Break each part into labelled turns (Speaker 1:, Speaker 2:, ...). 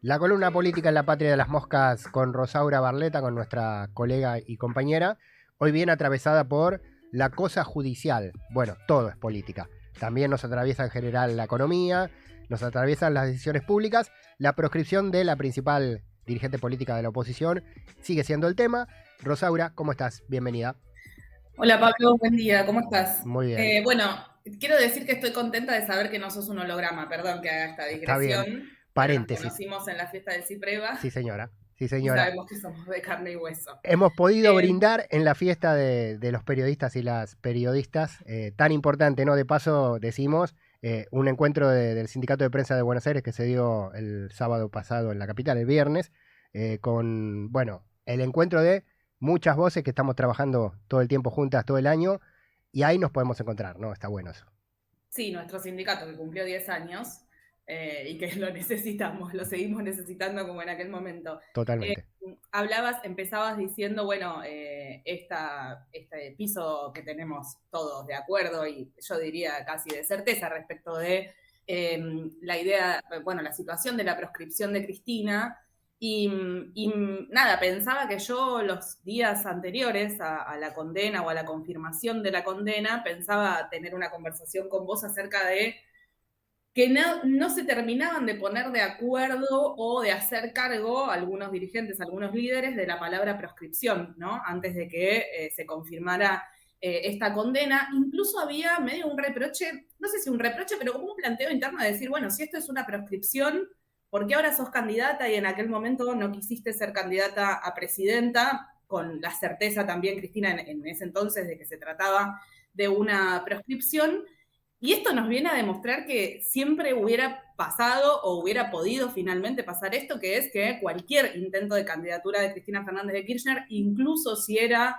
Speaker 1: La columna política en la patria de las moscas con Rosaura Barleta, con nuestra colega y compañera, hoy viene atravesada por la cosa judicial. Bueno, todo es política. También nos atraviesa en general la economía, nos atraviesan las decisiones públicas, la proscripción de la principal dirigente política de la oposición sigue siendo el tema. Rosaura, ¿cómo estás? Bienvenida.
Speaker 2: Hola Pablo, buen día, ¿cómo estás?
Speaker 1: Muy bien.
Speaker 2: Bueno, quiero decir que estoy contenta de saber que no sos un holograma, perdón que haga esta
Speaker 1: Está bien.
Speaker 2: digresión. Bueno, nos
Speaker 1: Paréntesis.
Speaker 2: conocimos en la fiesta del Cipreva
Speaker 1: Sí, señora. Sí,
Speaker 2: y
Speaker 1: señora.
Speaker 2: sabemos que somos de carne y hueso.
Speaker 1: Hemos podido
Speaker 2: Eh,
Speaker 1: brindar en la fiesta de los periodistas y las periodistas, tan importante, ¿no? De paso, decimos, un encuentro del Sindicato de Prensa de Buenos Aires que se dio el sábado pasado en la capital, el viernes, con, bueno, el encuentro de muchas voces que estamos trabajando todo el tiempo juntas, todo el año, y ahí nos podemos encontrar, ¿no? Está bueno eso.
Speaker 2: sí, nuestro sindicato que cumplió 10 años y que lo necesitamos, lo seguimos necesitando como en aquel momento. Eh,
Speaker 1: Totalmente.
Speaker 2: Empezabas diciendo, bueno, este piso que tenemos todos de acuerdo y yo diría casi de certeza respecto de la idea, bueno, la situación de la proscripción de Cristina. Y nada, pensaba que yo los días anteriores a la condena o a la confirmación de la condena, pensaba tener una conversación con vos acerca de que no se terminaban de poner de acuerdo o de hacer cargo algunos dirigentes, algunos líderes de la palabra proscripción, ¿no? Antes de que se confirmara esta condena. Incluso había medio un reproche, no sé si un reproche, pero como un planteo interno de decir, bueno, si esto es una proscripción, ¿por qué ahora sos candidata y en aquel momento no quisiste ser candidata a presidenta? Con la certeza también, Cristina, en ese entonces de que se trataba de una proscripción. Y esto nos viene a demostrar que siempre hubiera pasado o hubiera podido finalmente pasar esto, que es que cualquier intento de candidatura de Cristina Fernández de Kirchner, incluso si era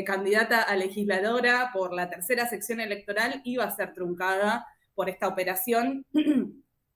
Speaker 2: candidata a legisladora por la tercera sección electoral, iba a ser truncada por esta operación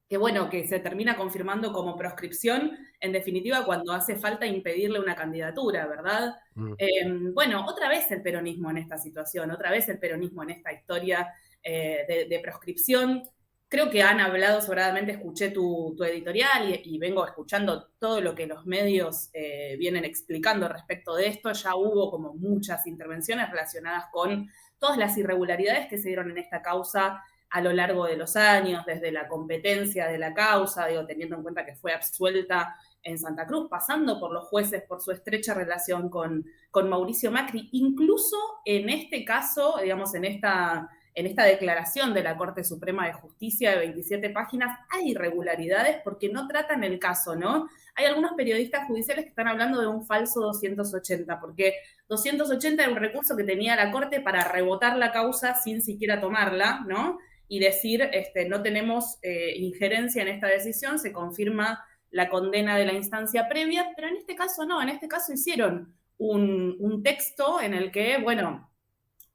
Speaker 2: que bueno, que se termina confirmando como proscripción, en definitiva, cuando hace falta impedirle una candidatura, ¿verdad?
Speaker 1: Mm.
Speaker 2: Bueno, otra vez el peronismo en esta situación, otra vez el peronismo en esta historia de proscripción. Creo que han hablado sobradamente, escuché tu editorial y vengo escuchando todo lo que los medios vienen explicando respecto de esto. Ya hubo como muchas intervenciones relacionadas con todas las irregularidades que se dieron en esta causa a lo largo de los años, desde la competencia de la causa, digo, teniendo en cuenta que fue absuelta en Santa Cruz, pasando por los jueces, por su estrecha relación con Mauricio Macri, incluso en este caso, digamos, en esta declaración de la Corte Suprema de Justicia de 27 páginas, hay irregularidades porque no tratan el caso, ¿no? Hay algunos periodistas judiciales que están hablando de un falso 280, porque 280 era un recurso que tenía la Corte para rebotar la causa sin siquiera tomarla, ¿no? Y decir, no tenemos injerencia en esta decisión, se confirma la condena de la instancia previa, pero en este caso no, en este caso hicieron un texto en el que, bueno,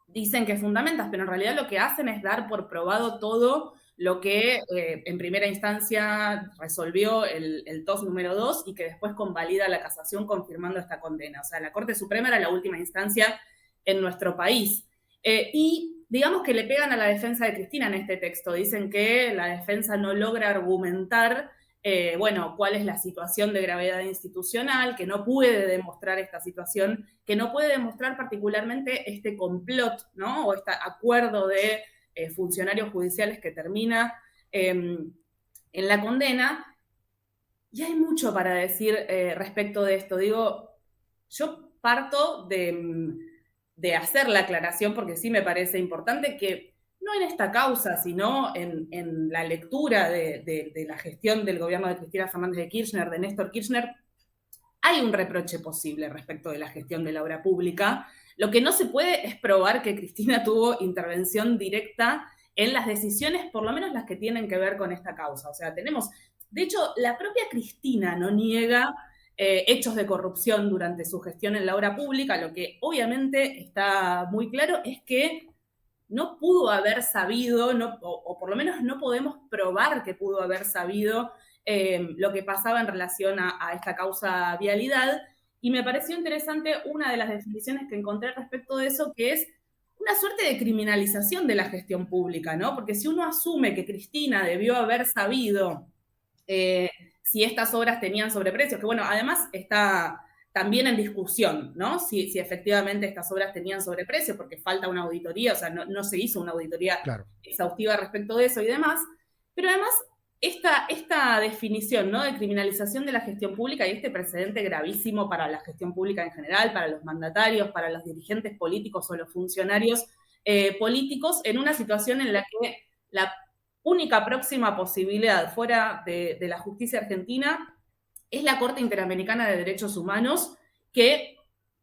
Speaker 2: dicen que fundamentas, pero en realidad lo que hacen es dar por probado todo lo que en primera instancia resolvió el TOS número 2 y que después convalida la casación confirmando esta condena. O sea, la Corte Suprema era la última instancia en nuestro país. Y digamos que le pegan a la defensa de Cristina en este texto. Dicen que la defensa no logra argumentar bueno, cuál es la situación de gravedad institucional, que no puede demostrar esta situación, que no puede demostrar particularmente este complot, ¿no? O este acuerdo de funcionarios judiciales que termina en la condena. Y hay mucho para decir respecto de esto. Digo, yo parto de hacer la aclaración porque sí me parece importante que no en esta causa, sino en la lectura de la gestión del gobierno de Cristina Fernández de Kirchner, de Néstor Kirchner, hay un reproche posible respecto de la gestión de la obra pública. Lo que no se puede es probar que Cristina tuvo intervención directa en las decisiones, por lo menos las que tienen que ver con esta causa. O sea, tenemos, de hecho, la propia Cristina no niega hechos de corrupción durante su gestión en la obra pública. Lo que obviamente está muy claro es que no pudo haber sabido, no, o por lo menos no podemos probar que pudo haber sabido lo que pasaba en relación a esta causa vialidad. Y me pareció interesante una de las definiciones que encontré respecto de eso, que es una suerte de criminalización de la gestión pública, ¿no? Porque si uno asume que Cristina debió haber sabido si estas obras tenían sobreprecios, que bueno, además está también en discusión, ¿no? Si efectivamente estas obras tenían sobreprecios, porque falta una auditoría, o sea, no se hizo una auditoría
Speaker 1: Claro.
Speaker 2: exhaustiva respecto de eso y demás, pero además esta definición, ¿no?, de criminalización de la gestión pública y este precedente gravísimo para la gestión pública en general, para los mandatarios, para los dirigentes políticos o los funcionarios políticos, en una situación en la que la única próxima posibilidad fuera de la justicia argentina es la Corte Interamericana de Derechos Humanos, que,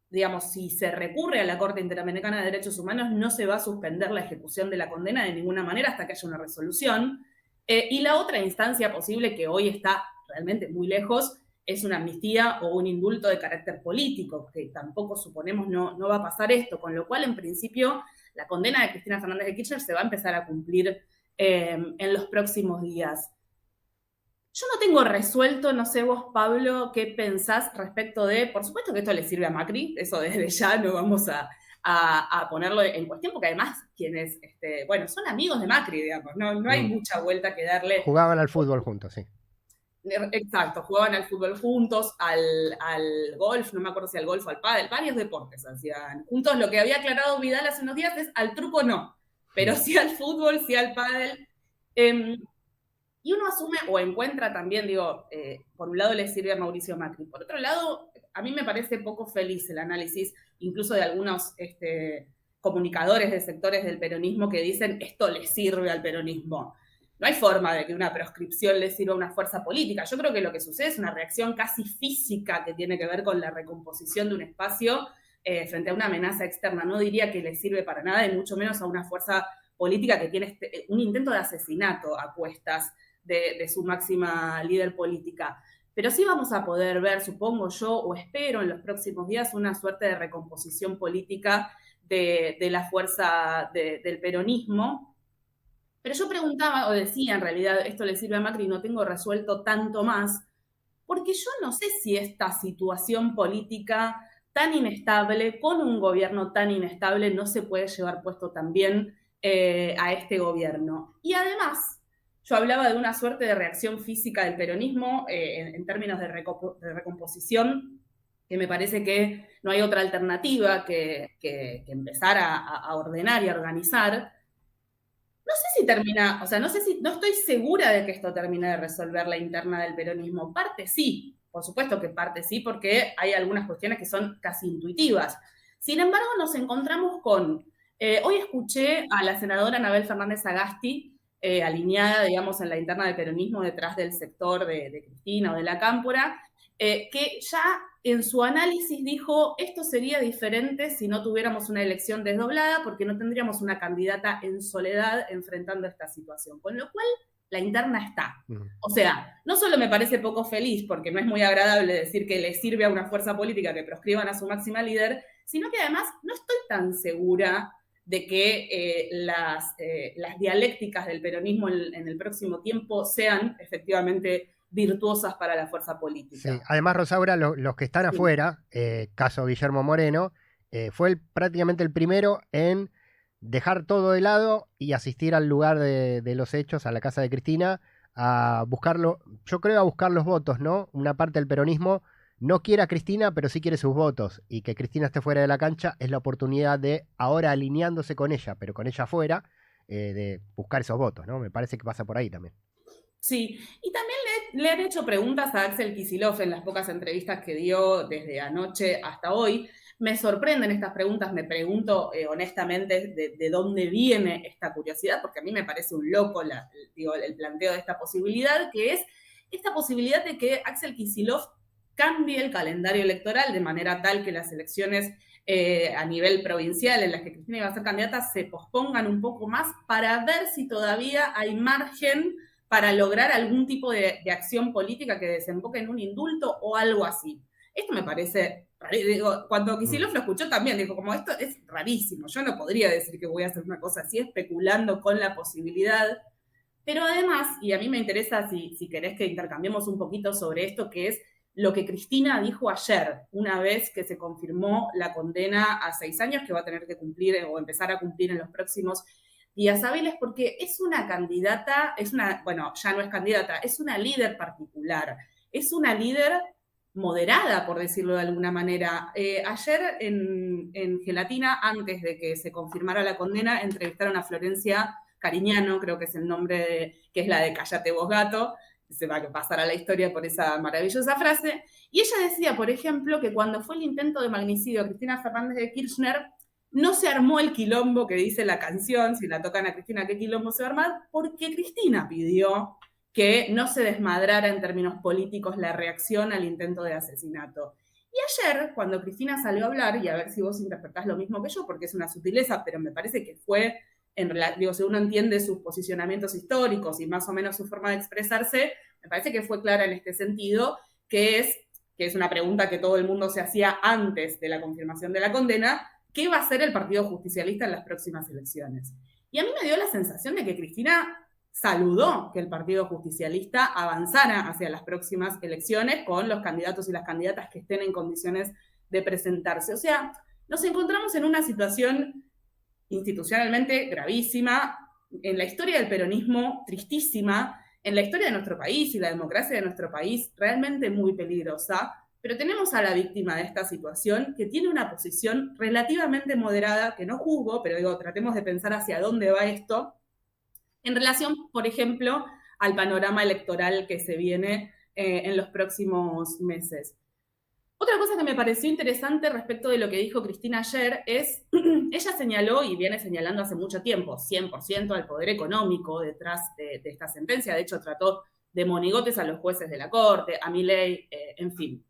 Speaker 2: digamos, si se recurre a la Corte Interamericana de Derechos Humanos, no se va a suspender la ejecución de la condena de ninguna manera hasta que haya una resolución. Y la otra instancia posible, que hoy está realmente muy lejos, es una amnistía o un indulto de carácter político, que tampoco suponemos no va a pasar esto, con lo cual, en principio, la condena de Cristina Fernández de Kirchner se va a empezar a cumplir en los próximos días. Yo no tengo resuelto, no sé vos, Pablo, qué pensás respecto de, por supuesto que esto le sirve a Macri, eso desde ya no vamos a ponerlo en cuestión, porque además quienes, bueno, son amigos de Macri, digamos, no hay mucha vuelta que darle.
Speaker 1: Jugaban al fútbol juntos, sí.
Speaker 2: Exacto, jugaban al fútbol juntos, al golf, no me acuerdo si al golf o al pádel, varios deportes hacían juntos. Lo que había aclarado Vidal hace unos días es al truco no, pero sí al fútbol, sí al pádel. Y uno asume o encuentra también, digo, por un lado le sirve a Mauricio Macri, por otro lado, a mí me parece poco feliz el análisis, incluso de algunos comunicadores de sectores del peronismo que dicen esto le sirve al peronismo. No hay forma de que una proscripción le sirva a una fuerza política. Yo creo que lo que sucede es una reacción casi física que tiene que ver con la recomposición de un espacio frente a una amenaza externa. No diría que le sirve para nada, y mucho menos a una fuerza política que tiene un intento de asesinato a cuestas de su máxima líder política. Pero sí vamos a poder ver, supongo yo, o espero en los próximos días, una suerte de recomposición política de la fuerza del peronismo. Pero yo preguntaba, o decía en realidad, esto le sirve a Macri, no tengo resuelto tanto más, porque yo no sé si esta situación política tan inestable, con un gobierno tan inestable, no se puede llevar puesto también a este gobierno. Y además, yo hablaba de una suerte de reacción física del peronismo en términos de recomposición, que me parece que no hay otra alternativa que empezar a ordenar y a organizar. No sé si termina, o sea, no estoy segura de que esto termine de resolver la interna del peronismo. Parte sí, por supuesto que parte sí, porque hay algunas cuestiones que son casi intuitivas. Sin embargo, nos encontramos con, hoy escuché a la senadora Anabel Fernández Sagasti, alineada, digamos, en la interna del peronismo detrás del sector de Cristina o de la Cámpora, que ya en su análisis dijo, esto sería diferente si no tuviéramos una elección desdoblada, porque no tendríamos una candidata en soledad enfrentando esta situación. Con lo cual, la interna está. O sea, no solo me parece poco feliz, porque no es muy agradable decir que le sirve a una fuerza política que proscriban a su máxima líder, sino que además no estoy tan segura de que las dialécticas del peronismo en el próximo tiempo sean efectivamente virtuosas para la fuerza política.
Speaker 1: Sí. Además, Rosaura, los que están afuera, caso Guillermo Moreno, fue prácticamente el primero en dejar todo de lado y asistir al lugar de los hechos, a la casa de Cristina, a buscarlo, yo creo a buscar los votos, ¿no? Una parte del peronismo no quiere a Cristina, pero sí quiere sus votos, y que Cristina esté fuera de la cancha es la oportunidad de, ahora alineándose con ella, pero con ella afuera, de buscar esos votos, ¿no? Me parece que pasa por ahí también.
Speaker 2: Sí, y también le han hecho preguntas a Axel Kicillof en las pocas entrevistas que dio desde anoche hasta hoy. Me sorprenden estas preguntas, me pregunto honestamente de dónde viene esta curiosidad, porque a mí me parece un loco el planteo de esta posibilidad, que es esta posibilidad de que Axel Kicillof cambie el calendario electoral de manera tal que las elecciones a nivel provincial en las que Cristina iba a ser candidata se pospongan un poco más para ver si todavía hay margen para lograr algún tipo de acción política que desemboque en un indulto o algo así. Esto me parece, digo, cuando Kicillof lo escuchó también, dijo, como esto es rarísimo, yo no podría decir que voy a hacer una cosa así especulando con la posibilidad, pero además, y a mí me interesa si querés que intercambiemos un poquito sobre esto, que es lo que Cristina dijo ayer, una vez que se confirmó la condena a 6 años que va a tener que cumplir o empezar a cumplir en los próximos días hábiles porque es una candidata, bueno, ya no es candidata, es una líder particular, es una líder moderada, por decirlo de alguna manera. Ayer en Gelatina, antes de que se confirmara la condena, entrevistaron a Florencia Cariñano, creo que es el nombre, que es la de Cállate vos gato, se va a pasar a la historia por esa maravillosa frase, y ella decía, por ejemplo, que cuando fue el intento de magnicidio de Cristina Fernández de Kirchner, no se armó el quilombo que dice la canción, si la tocan a Cristina, ¿qué quilombo se va a armar? Porque Cristina pidió que no se desmadrara en términos políticos la reacción al intento de asesinato. Y ayer, cuando Cristina salió a hablar, y a ver si vos interpretás lo mismo que yo, porque es una sutileza, pero me parece que fue, si uno entiende sus posicionamientos históricos y más o menos su forma de expresarse, me parece que fue clara en este sentido, que es una pregunta que todo el mundo se hacía antes de la confirmación de la condena: ¿qué va a hacer el Partido Justicialista en las próximas elecciones? Y a mí me dio la sensación de que Cristina saludó que el Partido Justicialista avanzara hacia las próximas elecciones con los candidatos y las candidatas que estén en condiciones de presentarse. O sea, nos encontramos en una situación institucionalmente gravísima, en la historia del peronismo tristísima, en la historia de nuestro país y la democracia de nuestro país realmente muy peligrosa, pero tenemos a la víctima de esta situación que tiene una posición relativamente moderada, que no juzgo, pero digo, tratemos de pensar hacia dónde va esto, en relación, por ejemplo, al panorama electoral que se viene en los próximos meses. Otra cosa que me pareció interesante respecto de lo que dijo Cristina ayer es, ella señaló, y viene señalando hace mucho tiempo, 100% al poder económico detrás de esta sentencia. De hecho, trató de monigotes a los jueces de la Corte, a Milei, en fin.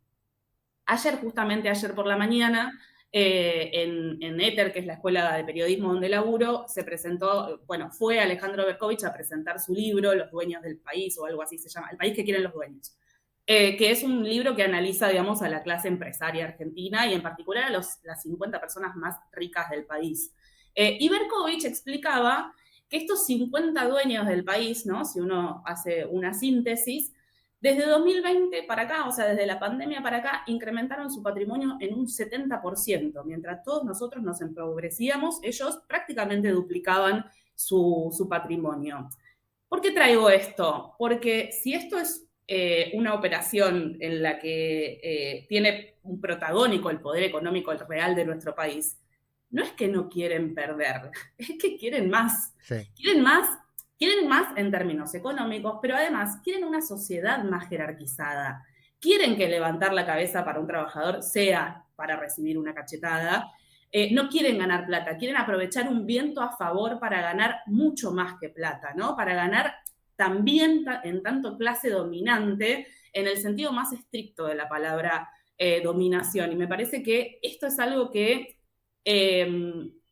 Speaker 2: Justamente ayer por la mañana, en ETHER, que es la escuela de periodismo donde laburo, se presentó, bueno, fue Alejandro Berkovich a presentar su libro, Los dueños del país, o algo así se llama, El país que quieren los dueños, que es un libro que analiza, digamos, a la clase empresaria argentina y en particular a las 50 personas más ricas del país. Y Berkovich explicaba que estos 50 dueños del país, ¿no? Si uno hace una síntesis, desde 2020 para acá, o sea, desde la pandemia para acá, incrementaron su patrimonio en un 70%. Mientras todos nosotros nos empobrecíamos, ellos prácticamente duplicaban su patrimonio. ¿Por qué traigo esto? Porque si esto es una operación en la que tiene un protagónico el poder económico real de nuestro país, no es que no quieren perder, es que quieren más. Sí. Quieren más en términos económicos, pero además quieren una sociedad más jerarquizada. Quieren que levantar la cabeza para un trabajador sea para recibir una cachetada. No quieren ganar plata, quieren aprovechar un viento a favor para ganar mucho más que plata, ¿no? Para ganar también en tanto clase dominante, en el sentido más estricto de la palabra dominación. Y me parece que esto es algo que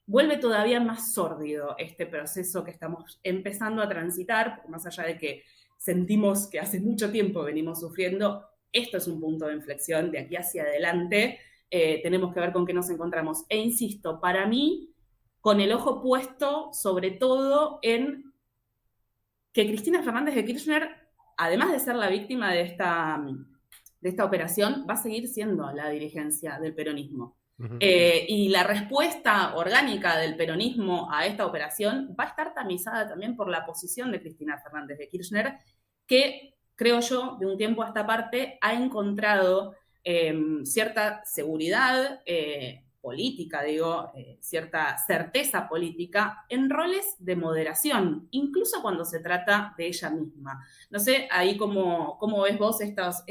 Speaker 2: vuelve todavía más sórdido este proceso que estamos empezando a transitar, porque más allá de que sentimos que hace mucho tiempo venimos sufriendo, esto es un punto de inflexión. De aquí hacia adelante tenemos que ver con qué nos encontramos. E insisto, para mí, con el ojo puesto sobre todo en que Cristina Fernández de Kirchner, además de ser la víctima de esta operación, va a seguir siendo la dirigencia del peronismo. Uh-huh. Y la respuesta orgánica del peronismo a esta operación va a estar tamizada también por la posición de Cristina Fernández de Kirchner, que, creo yo, de un tiempo a esta parte ha encontrado cierta seguridad política, cierta certeza política en roles de moderación, incluso cuando se trata de ella misma. No sé, ahí cómo ves vos estos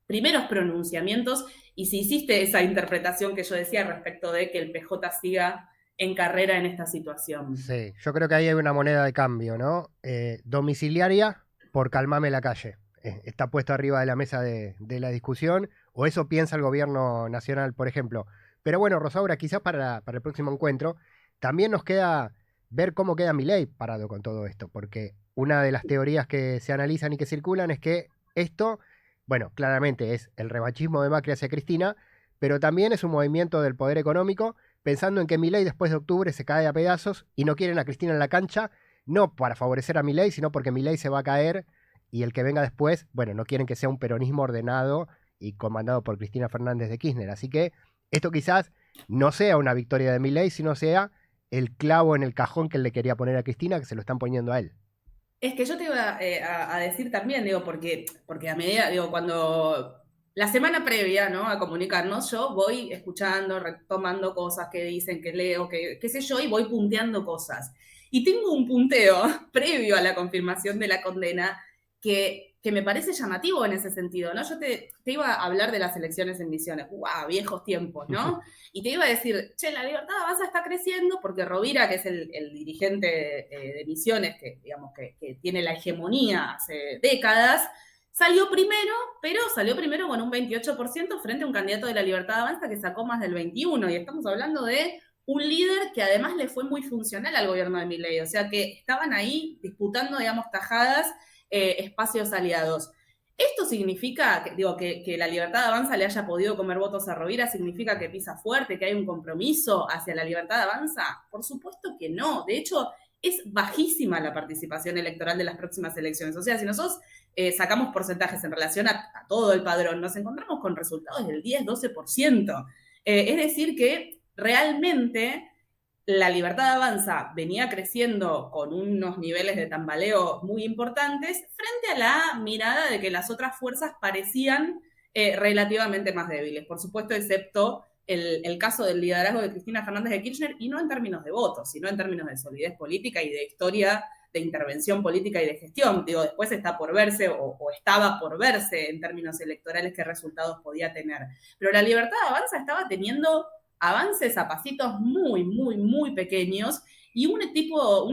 Speaker 2: primeros pronunciamientos y si hiciste esa interpretación que yo decía respecto de que el PJ siga en carrera en esta situación.
Speaker 1: Sí, yo creo que ahí hay una moneda de cambio, ¿no? Domiciliaria por calmame la calle. Está puesto arriba de la mesa de la discusión, o eso piensa el gobierno nacional, por ejemplo. Pero bueno, Rosaura, quizás para el próximo encuentro también nos queda ver cómo queda Milei parado con todo esto, porque una de las teorías que se analizan y que circulan es que esto, bueno, claramente es el revanchismo de Macri hacia Cristina, pero también es un movimiento del poder económico, pensando en que Milei después de octubre se cae a pedazos y no quieren a Cristina en la cancha, no para favorecer a Milei, sino porque Milei se va a caer y el que venga después, bueno, no quieren que sea un peronismo ordenado y comandado por Cristina Fernández de Kirchner. Así que esto quizás no sea una victoria de Milei, sino sea el clavo en el cajón que él le quería poner a Cristina, que se lo están poniendo a él.
Speaker 2: Es que yo te iba a decir también, digo, porque a medida, digo, cuando la semana previa, ¿no? A comunicarnos, yo voy escuchando, retomando cosas que dicen, que leo, que qué sé yo, y voy punteando cosas. Y tengo un punteo previo a la confirmación de la condena que me parece llamativo en ese sentido, ¿no? Yo te iba a hablar de las elecciones en Misiones, ¡guau! Viejos tiempos, ¿no? Y te iba a decir, che, la Libertad Avanza está creciendo porque Rovira, que es el dirigente de Misiones, que digamos que tiene la hegemonía hace décadas, salió primero, pero salió primero con un 28% frente a un candidato de la Libertad Avanza que sacó más del 21%. Y estamos hablando de un líder que además le fue muy funcional al gobierno de Milei. O sea que estaban ahí disputando, digamos, tajadas, espacios aliados. Esto significa, que la Libertad Avanza le haya podido comer votos a Rovira, significa que pisa fuerte, que hay un compromiso hacia la Libertad Avanza. Por supuesto que no. De hecho, es bajísima la participación electoral de las próximas elecciones. O sea, si nosotros sacamos porcentajes en relación a todo el padrón, nos encontramos con resultados del 10-12%. Es decir, que realmente la Libertad Avanza venía creciendo con unos niveles de tambaleo muy importantes frente a la mirada de que las otras fuerzas parecían relativamente más débiles. Por supuesto, excepto el caso del liderazgo de Cristina Fernández de Kirchner, y no en términos de votos, sino en términos de solidez política y de historia de intervención política y de gestión. Digo, después está por verse o estaba por verse en términos electorales qué resultados podía tener. Pero la Libertad Avanza estaba teniendo avances a pasitos muy, muy, muy pequeños, y un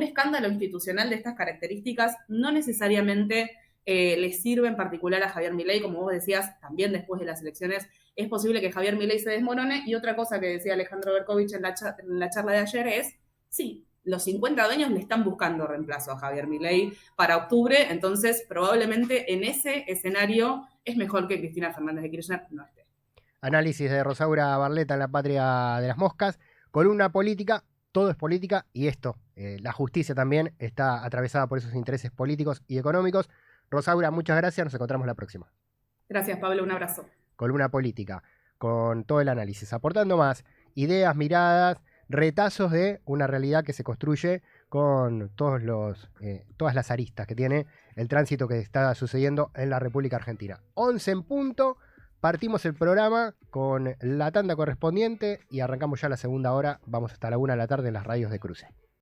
Speaker 2: escándalo institucional de estas características no necesariamente le sirve en particular a Javier Milei. Como vos decías, también después de las elecciones es posible que Javier Milei se desmorone. Y otra cosa que decía Alejandro Berkovich en la charla de ayer es, sí, los 50 dueños le están buscando reemplazo a Javier Milei para octubre, entonces probablemente en ese escenario es mejor que Cristina Fernández de Kirchner no esté.
Speaker 1: Análisis de Rosaura Barleta en La Patria de las Moscas. Columna política, todo es política, y esto, la justicia también, está atravesada por esos intereses políticos y económicos. Rosaura, muchas gracias, nos encontramos la próxima.
Speaker 2: Gracias, Pablo, un abrazo.
Speaker 1: Columna política, con todo el análisis, aportando más ideas, miradas, retazos de una realidad que se construye con todas las aristas que tiene el tránsito que está sucediendo en la República Argentina. 11 en punto. Partimos el programa con la tanda correspondiente y arrancamos ya la segunda hora. Vamos hasta la 1 de la tarde en las radios de Cruce.